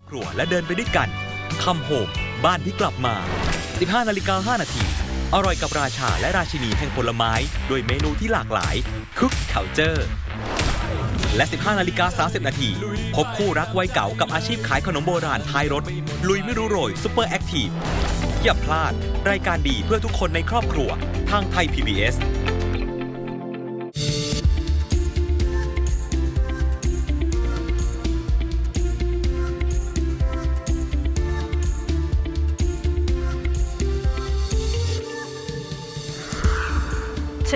ครัวและเดินไปด้วยกันคัมโฮมบ้านที่กลับมา 15:05 น.อร่อยกับราชาและราชินีแห่งผลไม้ด้วยเมนูที่หลากหลายคุกเคาน์เตอร์และ 15:30 น.พบคู่รักวัยเก่ากับอาชีพขายขนมโบราณท้ายรถลุยไม่รู้โรยซุปเปอร์แอคทีฟอย่าพลาดรายการดีเพื่อทุกคนในครอบครัวทางไทย PBS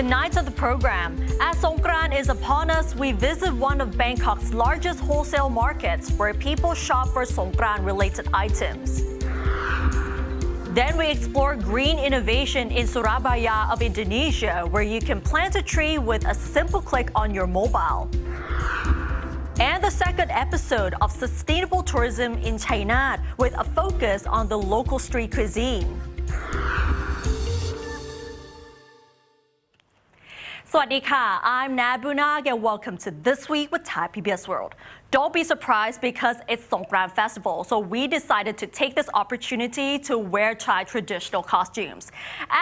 Tonight on the program, as Songkran is upon us, we visit one of Bangkok's largest wholesale markets where people shop for Songkran-related items. Then we explore green innovation in Surabaya of Indonesia, where you can plant a tree with a simple click on your mobile. And the second episode of Sustainable Tourism in China with a focus on the local street cuisine. สวัสดีค่ะ I'm Nabunag and welcome to This Week with Thai PBS World. Don't be surprised because it's Songkran Festival, so we decided to take this opportunity to wear Thai traditional costumes.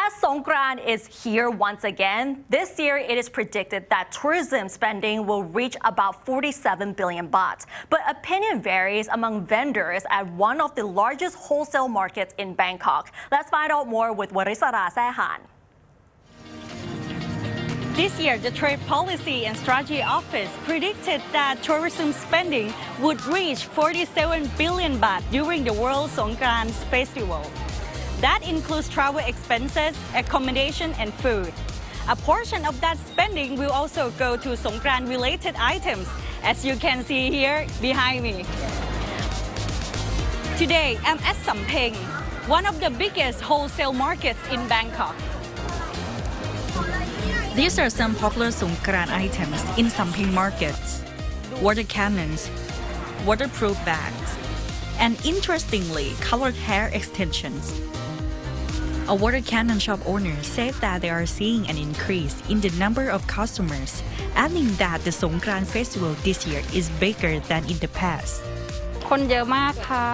As Songkran is here once again, this year it is predicted that tourism spending will reach about 47 billion baht. But opinion varies among vendors at one of the largest wholesale markets in Bangkok. Let's find out more with Warisara Saehan.This year, the Trade Policy and Strategy Office predicted that tourism spending would reach 47 billion baht during the World Songkran Festival. That includes travel expenses, accommodation, and food. A portion of that spending will also go to Songkran-related items, as you can see here behind me. Today, I'm at Sampeng, one of the biggest wholesale markets in Bangkok.These are some popular Songkran items in Sampeng markets: water cannons, waterproof bags, and interestingly, colored hair extensions. A water cannon shop owner said that they are seeing an increase in the number of customers, adding that the Songkran festival this year is bigger than in the past. คนเยอะมากค่ะ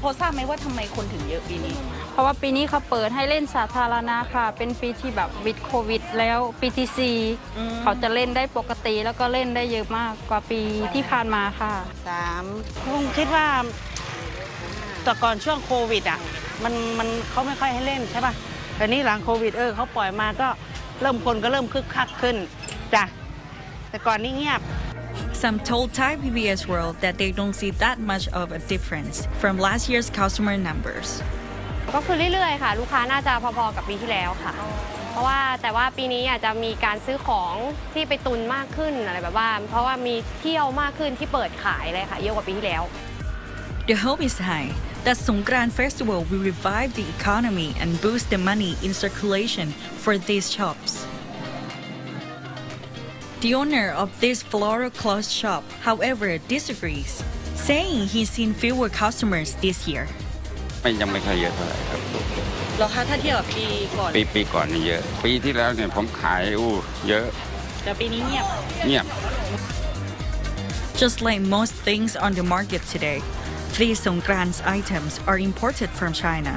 พอทราบไหมว่าทำไมคนถึงเยอะปีนี้เพราะว่าปีนี้เขาเปิดให้เล่นสาธารณะค่ะเป็นปีที่แบบวิดโควิดแล้วปีที่4เขาจะเล่นได้ปกติแล้วก็เล่นได้เยอะมากกว่าปีที่ผ่านมาค่ะ3ผมคิดว่าแต่ก่อนช่วงโควิดอ่ะมันเขาไม่ค่อยให้เล่นใช่ป่ะแต่นี้หลังโควิดเขาปล่อยมาก็คนก็เริ่มคึกคักขึ้นจ้ะแต่ก่อนนี้เงียบSome told Thai PBS World that they don't see that much of a difference from last year's customer numbers. ก็คือเรื่อยๆค่ะลูกค้าน่าจะพอๆกับปีที่แล้วค่ะแต่ว่าปีนี้อาจจะมีการซื้อของที่ไปตุนมากขึ้นอะไรแบบว่าเพราะว่ามีเที่ยวมากขึ้นที่เปิดขายเลยค่ะเยอะกว่าปีที่แล้ว The hope is high that Songkran Festival will revive the economy and boost the money in circulation for these shops.The owner of this floral cloth shop, however, disagrees, saying he's seen fewer customers this year. ยังไม่ค่อยเยอะเท่าไหร่ครับเหรอคะถ้าเทียบกับปีก่อนปีก่อนนี่เยอะปีที่แล้วเนี่ยผมขายเยอะแต่ปีนี้เงียบ Just like most things on the market today, these Songkran items are imported from China.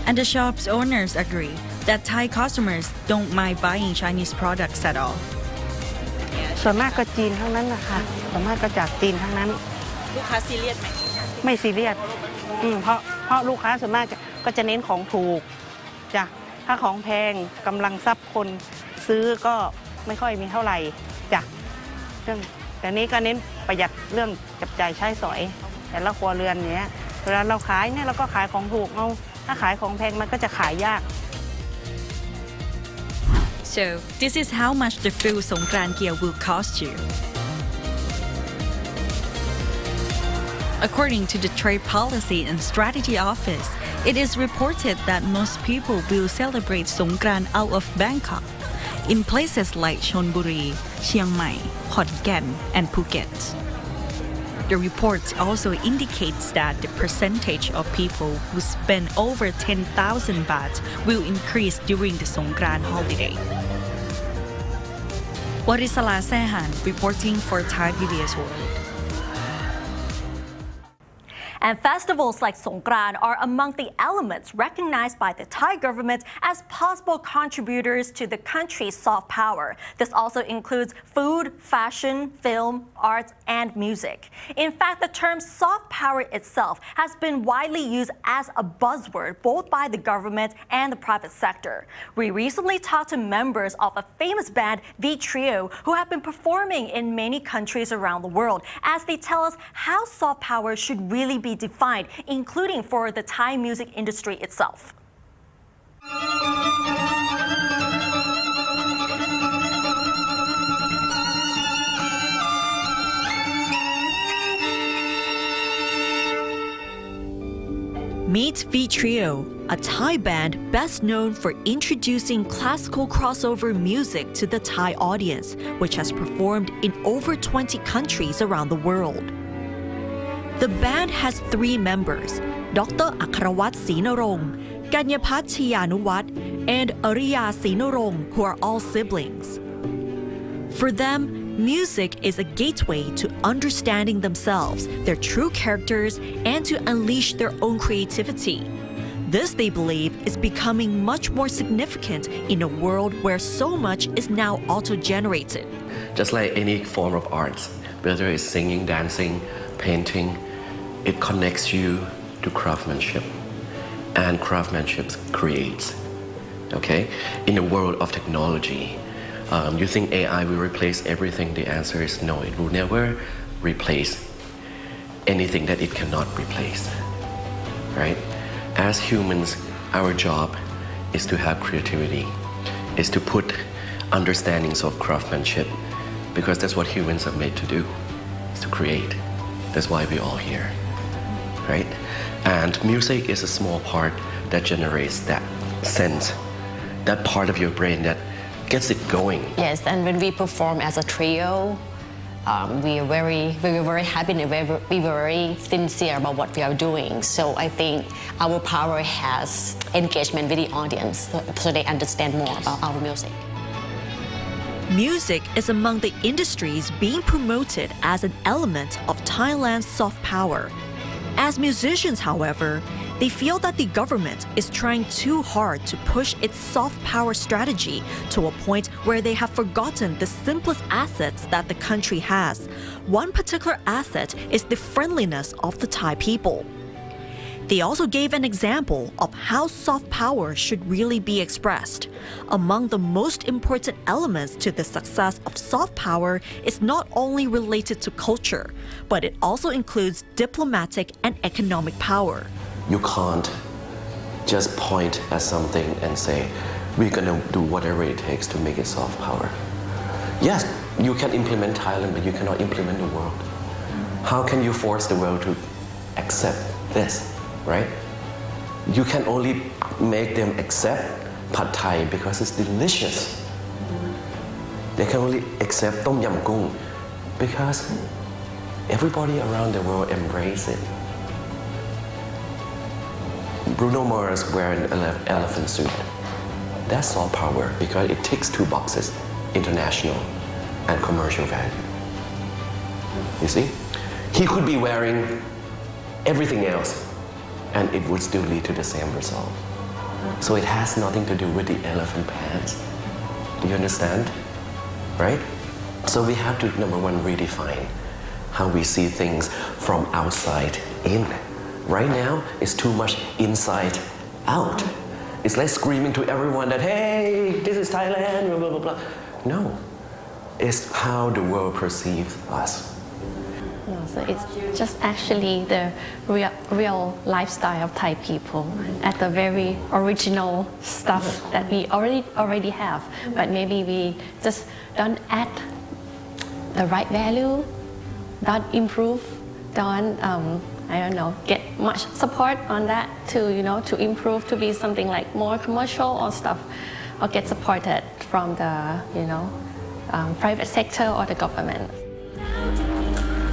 And the shop's owners agree that Thai customers don't mind buying Chinese products at all.ส่วนมากก็จีนทั้งนั้นนะคะส่วนมากก็จากจีนทั้งนั้นลูกค้าซีเรียสไหมไม่ซีเรียสเพราะลูกค้าส่วนมากก็จะเน้นของถูกจ้ะถ้าของแพงกำลังทรัพย์คนซื้อก็ไม่ค่อยมีเท่าไหร่จ้ะแต่นี้ก็เน้นประหยัดเรื่องจับจ่ายใช้สอยแต่ละครัวเรือนเนี้ยเวลาเราขายเนี่ยเราก็ขายของถูกเอาถ้าขายของแพงมันก็จะขายยากSo, this is how much the full Songkran gear will cost you. According to the Trade Policy and Strategy Office, it is reported that most people will celebrate Songkran out of Bangkok, in places like Chonburi, Chiang Mai, Khon Kaen, and Phuket. The report also indicates that the percentage of people who spend over 10,000 baht will increase during the Songkran holiday. Warisala Saehan reporting for Thai PBS World. And festivals like Songkran are among the elements recognized by the Thai government as possible contributors to the country's soft power. This also includes food, fashion, film, arts, and music. In fact, the term soft power itself has been widely used as a buzzword both by the government and the private sector. We recently talked to members of a famous band, VieTrio, who have been performing in many countries around the world, as they tell us how soft power should really be defined, including for the Thai music industry itself. Meet VieTrio, a Thai band best known for introducing classical crossover music to the Thai audience, which has performed in over 20 countries around the world. The band has 3 members, Dr. Akrawat Sinarong, Ganyapat Chiyanuwat, and Ariya Sinarong, who are all siblings. For them, music is a gateway to understanding themselves, their true characters, and to unleash their own creativity. This, they believe, is becoming much more significant in a world where so much is now auto-generated. Just like any form of arts, whether it's singing, dancing, painting, it connects you to craftsmanship. And craftsmanship creates. Okay? In a world of technology, you think AI will replace everything? The answer is no, it will never replace anything that it cannot replace, right? As humans, our job is to have creativity, is to put understandings of craftsmanship, because that's what humans are made to do, is to create. That's why we're all here, right? And music is a small part that generates that sense, that part of your brain that gets it going. Yes, and when we perform as a trio, we were very happy and we were very sincere about what we are doing. So I think our power has engagement with the audience, so they understand more about our music. Music is among the industries being promoted as an element of Thailand's soft power. As musicians, however, they feel that the government is trying too hard to push its soft power strategy to a point where they have forgotten the simplest assets that the country has. One particular asset is the friendliness of the Thai people. They also gave an example of how soft power should really be expressed. Among the most important elements to the success of soft power is not only related to culture, but it also includes diplomatic and economic power. You can't just point at something and say, we're gonna do whatever it takes to make it soft power. Yes, you can implement Thailand, but you cannot implement the world. How can you force the world to accept this, right? You can only make them accept Pad Thai because it's delicious. They can only accept Tom Yam Goong because everybody around the world embrace it. Bruno Mars wearing an elephant suit. That's soft power because it ticks 2 boxes, international and commercial value. You see? He could be wearing everything else and it would still lead to the same result. So it has nothing to do with the elephant pants. Do you understand? Right? So we have to, number one, redefine how we see things from outside in. Right now, it's too much inside out. It's like screaming to everyone that, hey, this is Thailand, blah, blah, blah, blah. No, it's how the world perceives us. No, so it's just actually the real lifestyle of Thai people at the very original stuff that we already have, but maybe we just don't add the right value, don't improve, don't I don't know, get much support on that to improve to be something like more commercial or stuff, or get supported from the private sector or the government.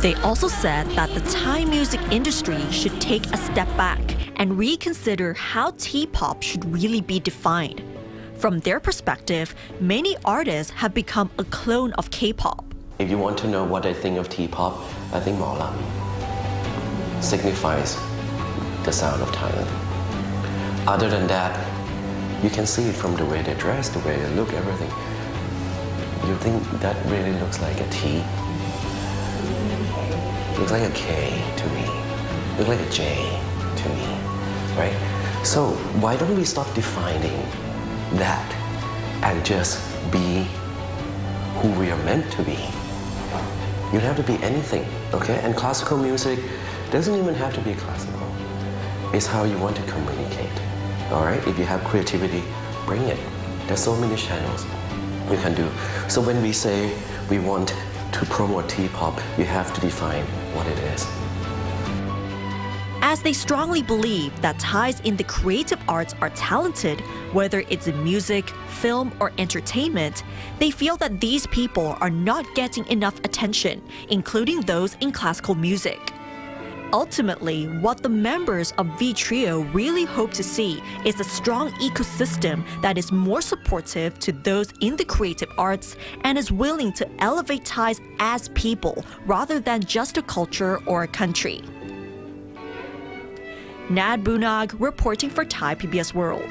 They also said that the Thai music industry should take a step back and reconsider how T-pop should really be defined. From their perspective, many artists have become a clone of K-pop. If you want to know what I think of T-pop, I think Mawlam. signifies the sound of Thailand. Other than that, you can see it from the way they dress, the way they look, everything. You think that really looks like a T? Looks like a K to me. Looks like a J to me, right? So why don't we stop defining that and just be who we are meant to be? You don't have to be anything, okay? And classical music doesn't even have to be classical. It's how you want to communicate, all right? If you have creativity, bring it. There's so many channels you can do. So when we say we want to promote T-pop, you have to define what it is. As they strongly believe that Thais in the creative arts are talented, whether it's in music, film, or entertainment, they feel that these people are not getting enough attention, including those in classical music. Ultimately, what the members of VieTrio really hope to see is a strong ecosystem that is more supportive to those in the creative arts and is willing to elevate Thais as people rather than just a culture or a country. Nad Bunag reporting for Thai PBS World.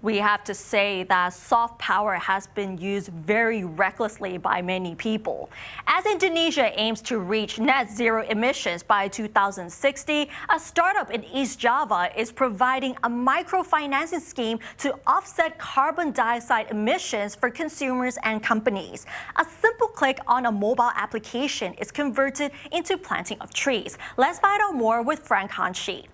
We have to say that soft power has been used very recklessly by many people. As Indonesia aims to reach net zero emissions by 2060, a startup in East Java is providing a microfinancing scheme to offset carbon dioxide emissions for consumers and companies. A simple click on a mobile application is converted into planting of trees. Let's find out more with Frank Hanshi.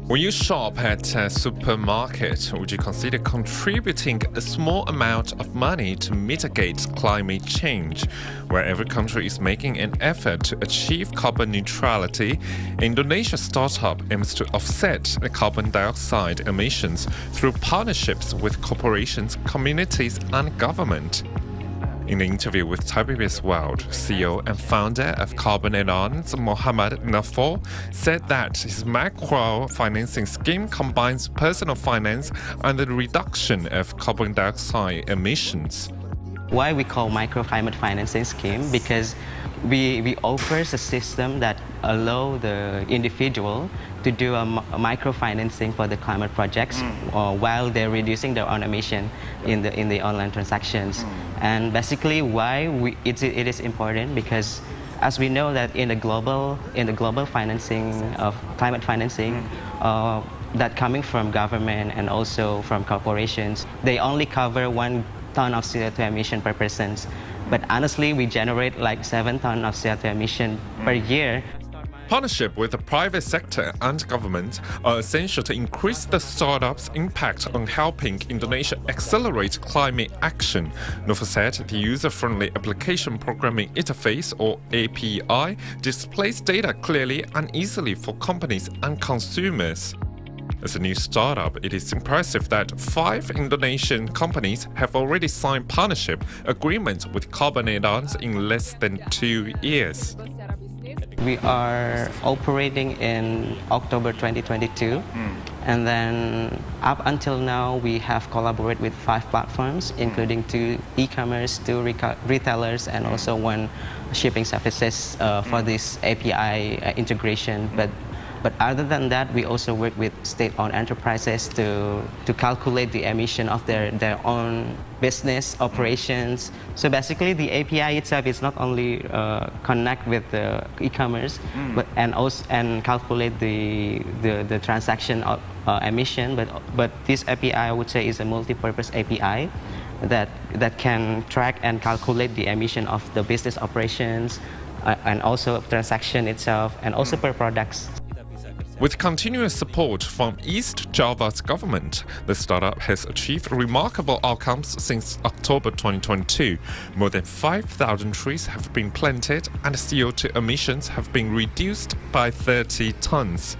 When you shop at a supermarket, would you consider contributing a small amount of money to mitigate climate change? Where every country is making an effort to achieve carbon neutrality, Indonesia's startup aims to offset the carbon dioxide emissions through partnerships with corporations, communities, and government. In an interview with Thai PBS World, CEO and founder of Carbonanos, Mohammad Nafol, said that his macro-financing scheme combines personal finance and the reduction of carbon dioxide emissions. Why we call microclimate financing scheme? Because we offer a system that allow the individual to do a microfinancing for the climate projects while they're reducing their own emission in the online transactions. And basically why it is important because as we know that in the global financing of climate financing that coming from government and also from corporations, they only cover 1 ton of CO2 emission per person. But honestly, we generate like 7 tons of CO2 emission per year. Partnership with the private sector and government are essential to increase the startup's impact on helping Indonesia accelerate climate action. Nova said the user-friendly application programming interface, or API, displays data clearly and easily for companies and consumers. As a new startup, it is impressive that 5 Indonesian companies have already signed partnership agreements with Carbonanos in less than 2 years. We are operating in October 2022, and then up until now we have collaborated with 5 platforms, including 2 e-commerce, 2 retailers, and also 1 shipping services for this API integration. But other than that, we also work with state-owned enterprises to calculate the emission of their own business operations. So basically, the API itself is not only connect with the e-commerce, and calculate the transaction emission. But this API, I would say, is a multi-purpose API that can track and calculate the emission of the business operations and also transaction itself, and also per products. With continuous support from East Java's government, the startup has achieved remarkable outcomes since October 2022. More than 5,000 trees have been planted and CO2 emissions have been reduced by 30 tons.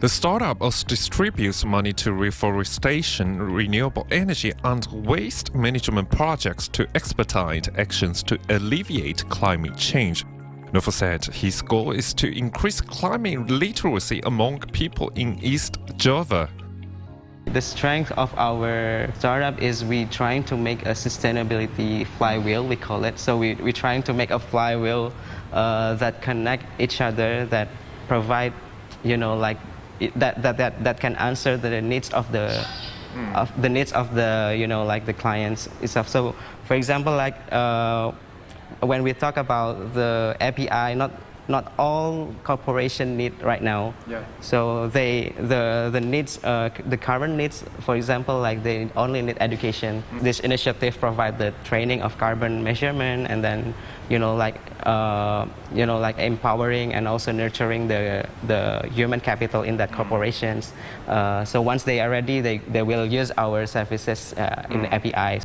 The startup also distributes money to reforestation, renewable energy, and waste management projects to expedite actions to alleviate climate change. Nova said his goal is to increase climate literacy among people in East Java. The strength of our startup is we trying to make a sustainability flywheel, we call it. So we're trying to make a flywheel that connect each other, that provide, that can answer the needs of the the clients itself. So for example, when we talk about the API, not all corporation need right now. Yeah. So the needs, the current needs, for example, they only need education. This initiative provide the training of carbon measurement, and then empowering and also nurturing the human capital in that corporations. So once they are ready, they will use our services in the APIs.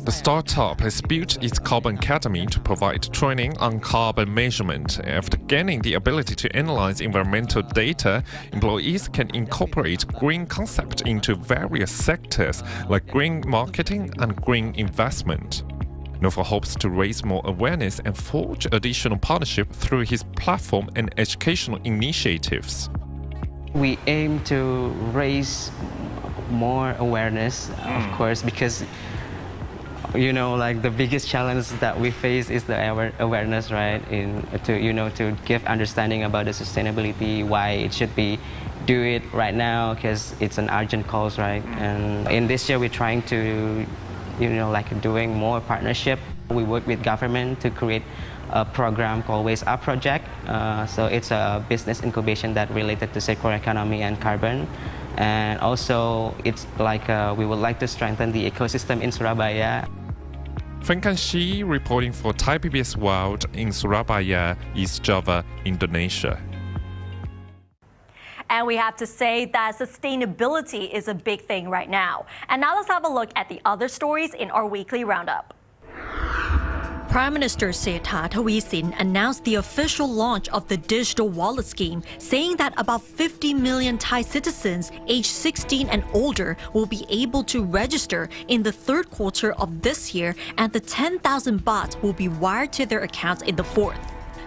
The startup has built its Carbon Academy to provide training on carbon measurement. After gaining the ability to analyze environmental data, employees can incorporate green concepts into various sectors like green marketing and green investment. Nova hopes to raise more awareness and forge additional partnership through his platform and educational initiatives. We aim to raise more awareness, of course, because the biggest challenge that we face is the awareness, right? To give understanding about the sustainability, why it should be do it right now, because it's an urgent cause, right? And in this year, we're trying to, doing more partnership. We work with government to create a program called Waste Up Project. So it's a business incubation that related to circular economy and carbon. And also, it's we would like to strengthen the ecosystem in Surabaya. Fengkan Shi reporting for Thai PBS World in Surabaya, East Java, Indonesia. And we have to say that sustainability is a big thing right now. And now let's have a look at the other stories in our weekly roundup. Prime Minister Sethar Thavisin announced the official launch of the digital wallet scheme, saying that about 50 million Thai citizens aged 16 and older will be able to register in the third quarter of this year, and the 10,000 baht will be wired to their accounts in the fourth.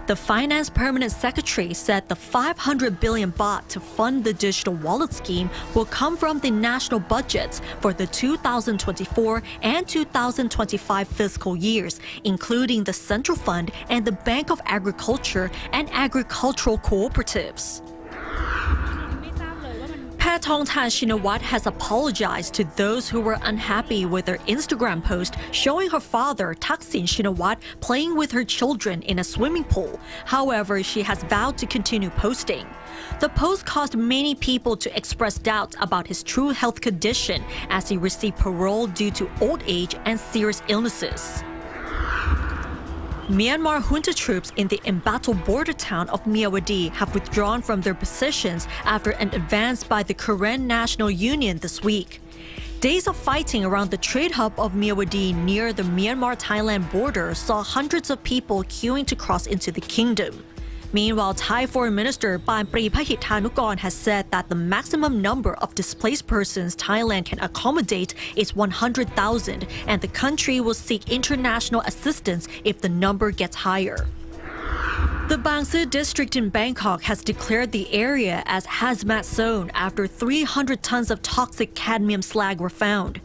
The Finance Permanent Secretary said the 500 billion baht to fund the digital wallet scheme will come from the national budgets for the 2024 and 2025 fiscal years, including the Central Fund and the Bank of Agriculture and Agricultural Cooperatives. Paetongtarn Shinawatra has apologized to those who were unhappy with her Instagram post showing her father, Thaksin Shinawatra, playing with her children in a swimming pool. However, she has vowed to continue posting. The post caused many people to express doubts about his true health condition as he received parole due to old age and serious illnesses. Myanmar junta troops in the embattled border town of Myawaddy have withdrawn from their positions after an advance by the Karen National Union this week. Days of fighting around the trade hub of Myawaddy near the Myanmar-Thailand border saw hundreds of people queuing to cross into the kingdom. Meanwhile, Thai Foreign Minister Panpri Pahithanukorn has said that the maximum number of displaced persons Thailand can accommodate is 100,000, and the country will seek international assistance if the number gets higher. The Bang Sue district in Bangkok has declared the area as hazmat zone after 300 tons of toxic cadmium slag were found.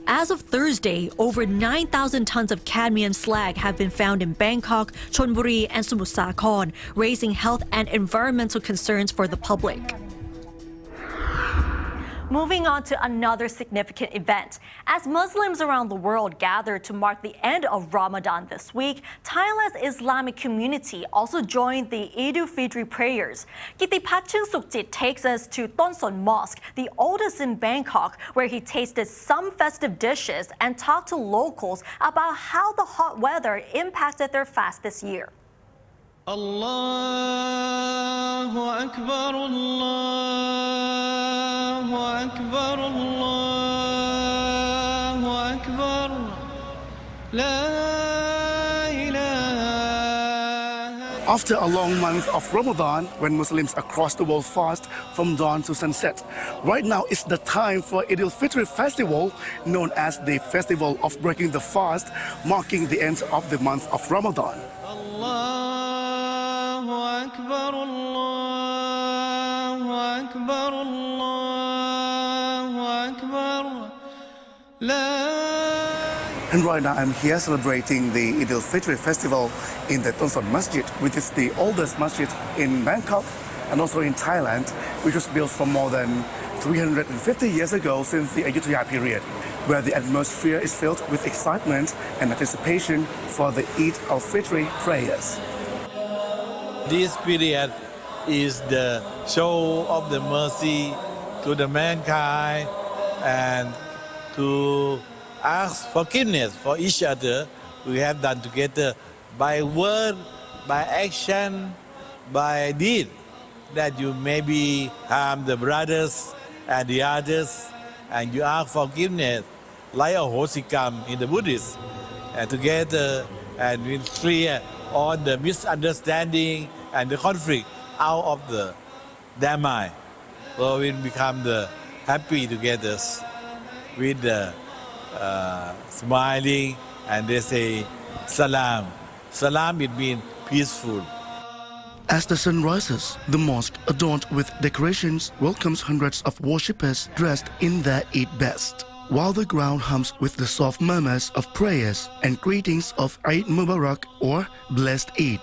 As of Thursday, over 9,000 tons of cadmium slag have been found in Bangkok, Chonburi, and Samut Sakhon, raising health and environmental concerns for the public. Moving on to another significant event. As Muslims around the world gather to mark the end of Ramadan this week, Thailand's Islamic community also joined the al-Fitr prayers. Kitipat Ching Sukjit takes us to Ton Son Mosque, the oldest in Bangkok, where he tasted some festive dishes and talked to locals about how the hot weather impacted their fast this year. Allahu Akbar, Allahu Akbar, Allahu Akbar, La ilaha. After a long month of Ramadan, when Muslims across the world fast from dawn to sunset, right now is the time for al-Fitr festival, known as the Festival of Breaking the Fast, marking the end of the month of Ramadan. Akbar, Allahu Akbar, Allahu And right now I'm here celebrating the Eid al-Fitr festival in the Ton Son Masjid, which is the oldest masjid in Bangkok and also in Thailand, which was built for more than 350 years ago since the Ayutthaya period, where the atmosphere is filled with excitement and anticipation for the Eid al-Fitr prayers. This period is the show of the mercy to the mankind and to ask forgiveness for each other we have done together by word, by action, by deed, that you maybe harm the brothers and the others, and you ask forgiveness like a hosikam in the Buddhist, and together and we clear all the misunderstanding and the conflict out of their mind, so we become the happy together with the smiling, and they say salam. Salam, it means peaceful. As the sun rises, the mosque, adorned with decorations, welcomes hundreds of worshippers dressed in their Eid best, while the ground hums with the soft murmurs of prayers and greetings of Eid Mubarak or Blessed Eid.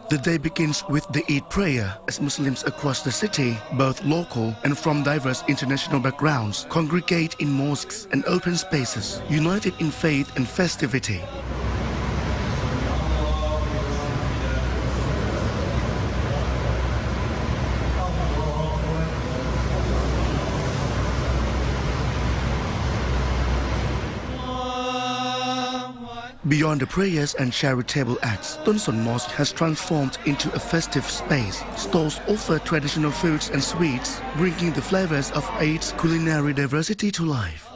The day begins with the Eid prayer as Muslims across the city, both local and from diverse international backgrounds, congregate in mosques and open spaces, united in faith and festivity. Beyond the prayers and charitable acts, Ton Son Mosque has transformed into a festive space. Stalls offer traditional foods and sweets, bringing the flavors of Eid's culinary diversity to life.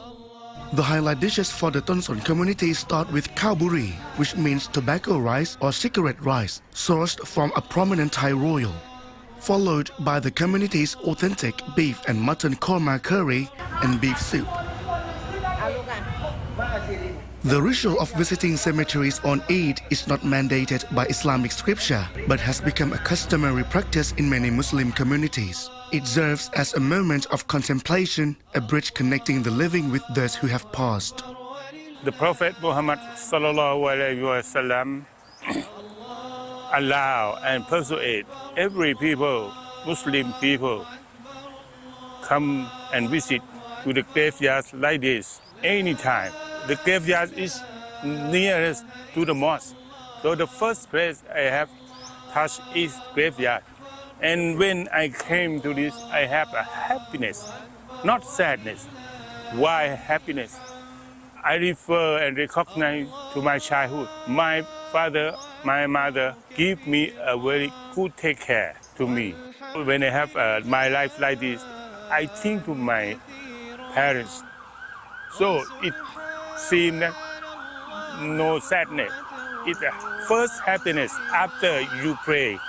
The highlight dishes for the Ton Son community start with khao buri, which means tobacco rice or cigarette rice, sourced from a prominent Thai royal, followed by the community's authentic beef and mutton korma curry and beef soup. The ritual of visiting cemeteries on Eid is not mandated by Islamic scripture, but has become a customary practice in many Muslim communities. It serves as a moment of contemplation, a bridge connecting the living with those who have passed. The Prophet Muhammad sallallahu alaihi wasallam allow and persuade every people, Muslim people, come and visit to the graveyards like this anytime. The graveyard is nearest to the mosque, so the first place I have touched is graveyard. And when I came to this, I have a happiness, not sadness. Why happiness? I refer and recognize to my childhood. My father, my mother give me a very good take care to me. When I have my life like this, I think to my parents. So it seems that no sadness. It's the first happiness after you pray.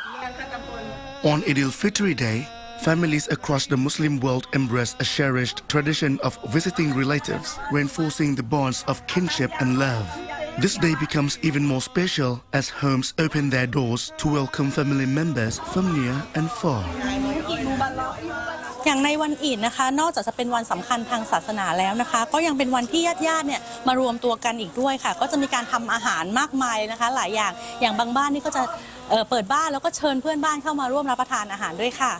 On Eid al-Fitr Day, families across the Muslim world embrace a cherished tradition of visiting relatives, reinforcing the bonds of kinship and love. This day becomes even more special as homes open their doors to welcome family members from near and far. อย่างในวันอีดนะคะนอกจากจะเป็นวันสำคัญทางศาสนาแล้วนะคะก็ยังเป็นวันที่ญาติๆเนี่ยมารวมตัวกันอีกด้วยค่ะก็จะมีการทำอาหารมากมายเลยนะคะหลายอย่างบางบ้านนี่ก็จะเปิดบ้านแล้วก็เชิญเพื่อนบ้านเข้ามาร่วมรับประทานอาหารด้วยค่ะ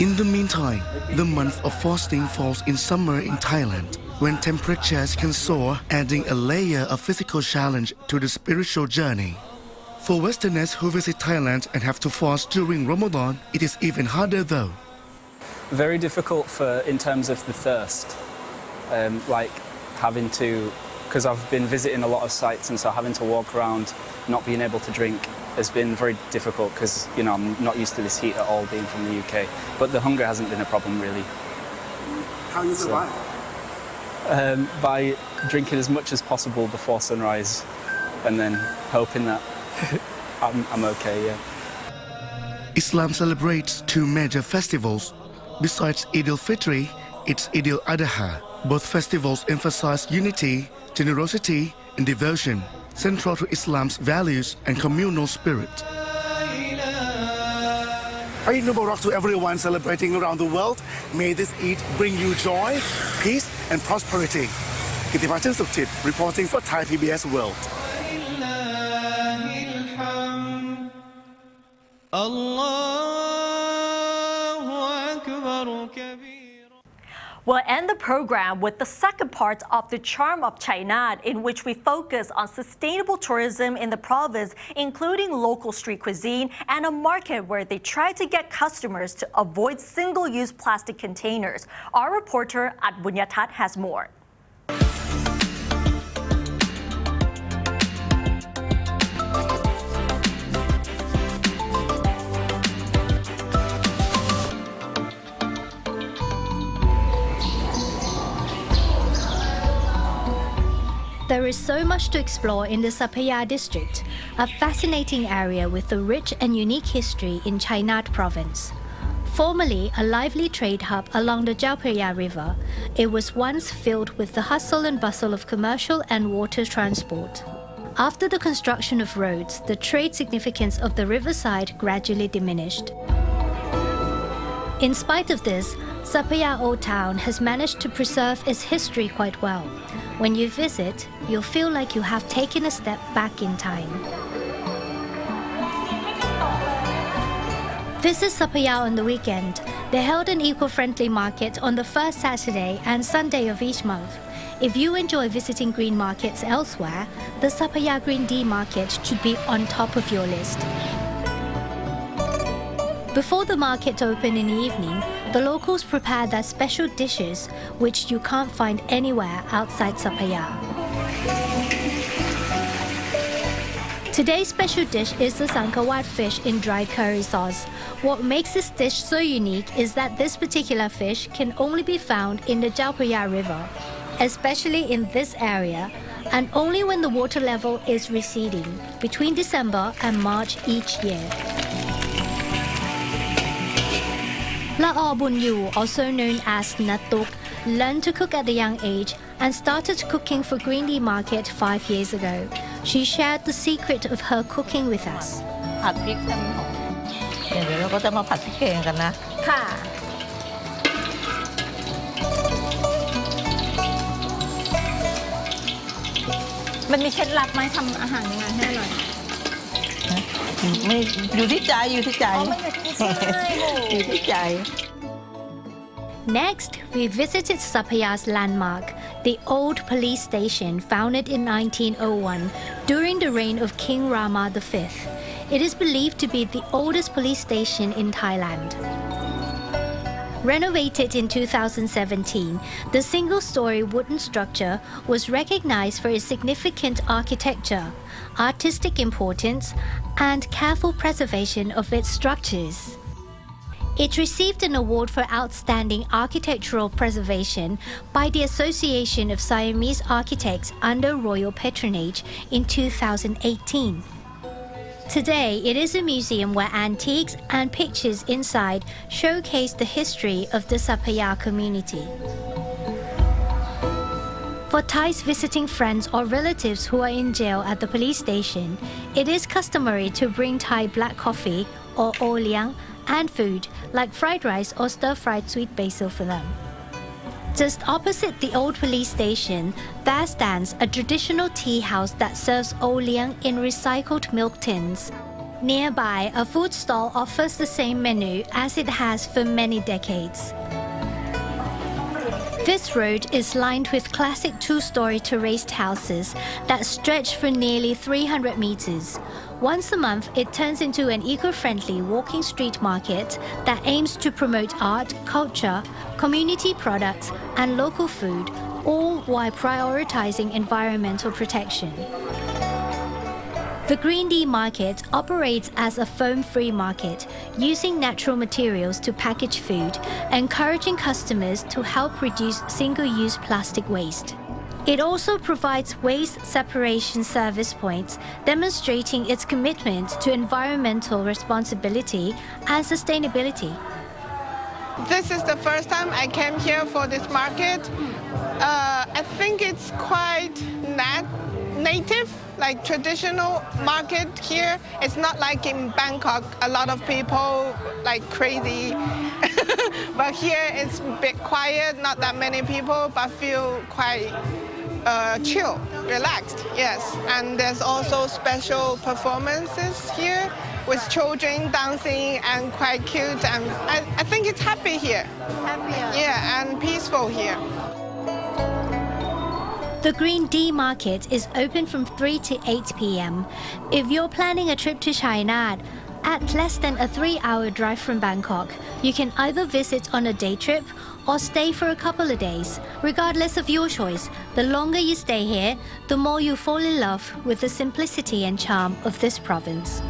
In the meantime, the month of fasting falls in summer in Thailand, when temperatures can soar, adding a layer of physical challenge to the spiritual journey. For Westerners who visit Thailand and have to fast during Ramadan, it is even harder though. Very difficult in terms of the thirst, like having to, because I've been visiting a lot of sites and so having to walk around, not being able to drink has been very difficult because, you know, I'm not used to this heat at all being from the UK. But the hunger hasn't been a problem really. How you survive? By drinking as much as possible before sunrise and then hoping that I'm okay, yeah. Islam celebrates two major festivals. Besides Eid al-Fitr, it's Eid al-Adha. Both festivals emphasize unity, generosity, and devotion, central to Islam's values and communal spirit. Eid Mubarak to everyone celebrating around the world. May this Eid bring you joy, peace, and prosperity. Kittipachen Sukchit, reporting for Thai PBS World. We'll end the program with the second part of the Charm of China, in which we focus on sustainable tourism in the province, including local street cuisine and a market where they try to get customers to avoid single-use plastic containers. Our reporter at Bunyatat has more. There is so much to explore in the Sapaya district, a fascinating area with a rich and unique history in Chainat province. Formerly a lively trade hub along the Chao Phraya River, it was once filled with the hustle and bustle of commercial and water transport. After the construction of roads, the trade significance of the riverside gradually diminished. In spite of this, Sapaya Old Town has managed to preserve its history quite well. When you visit, you'll feel like you have taken a step back in time. Visit Sapaya on the weekend. They held an eco-friendly market on the first Saturday and Sunday of each month. If you enjoy visiting green markets elsewhere, the Sapaya Green Tea Market should be on top of your list. Before the market opened in the evening, the locals prepare their special dishes, which you can't find anywhere outside Sapaya. Today's special dish is the Sangkawat fish in dried curry sauce. What makes this dish so unique is that this particular fish can only be found in the Chao Phraya River, especially in this area, and only when the water level is receding, between December and March each year. La'o Bunyu, also known as Natuk, learned to cook at a young age and started cooking for Green Tea Market 5 years ago. She shared the secret of her cooking with us. ผัดพริกให้มันหอมเดี๋ยวเราก็จะมาผัดพริกแกงกันนะ ค่ะ มันมีเคล็ดลับไหมทำอาหารยังไงให้อร่อย ไม่อยู่ที่ใจอยู่ที่ใจ อ๋อมันอยู่ที่ใจ อยู่ที่ใจ Next, we visited Sapaya's landmark, the old police station founded in 1901 during the reign of King Rama V. It is believed to be the oldest police station in Thailand. Renovated in 2017, the single-story wooden structure was recognized for its significant architecture, artistic importance, and careful preservation of its structures. It received an award for outstanding architectural preservation by the Association of Siamese Architects under royal patronage in 2018. Today, it is a museum where antiques and pictures inside showcase the history of the Sapaya community. For Thais visiting friends or relatives who are in jail at the police station, it is customary to bring Thai black coffee or o liang and food like fried rice or stir-fried sweet basil for them. Just opposite the old police station, there stands a traditional tea house that serves o liang in recycled milk tins. Nearby, a food stall offers the same menu as it has for many decades. This road is lined with classic two-story terraced houses that stretch for nearly 300 meters. Once a month, it turns into an eco-friendly walking street market that aims to promote art, culture, community products, and local food, all while prioritizing environmental protection. The Green Tea Market operates as a foam-free market, using natural materials to package food, encouraging customers to help reduce single-use plastic waste. It also provides waste separation service points, demonstrating its commitment to environmental responsibility and sustainability. This is the first time I came here for this market. I think it's quite native, like traditional market here. It's not like in Bangkok, a lot of people like crazy. But here it's a bit quiet, not that many people, but feel quite chill, relaxed, yes. And there's also special performances here with children dancing and quite cute. And I think it's happy here. Happier. Yeah, and peaceful here. The Green D Market is open from 3 to 8 p.m. If you're planning a trip to China at less than a 3-hour drive from Bangkok, you can either visit on a day trip or stay for a couple of days. Regardless of your choice, the longer you stay here, the more you fall in love with the simplicity and charm of this province.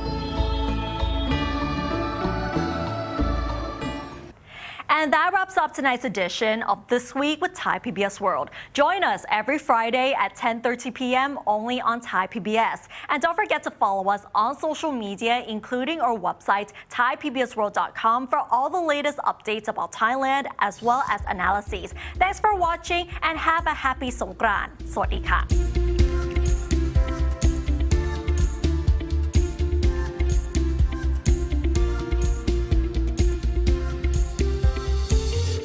And that wraps up tonight's edition of This Week with Thai PBS World. Join us every Friday at 10:30 p.m. only on Thai PBS. And don't forget to follow us on social media, including our website, thaipbsworld.com, for all the latest updates about Thailand as well as analyses. Thanks for watching and have a happy Songkran. สวัสดีค่ะ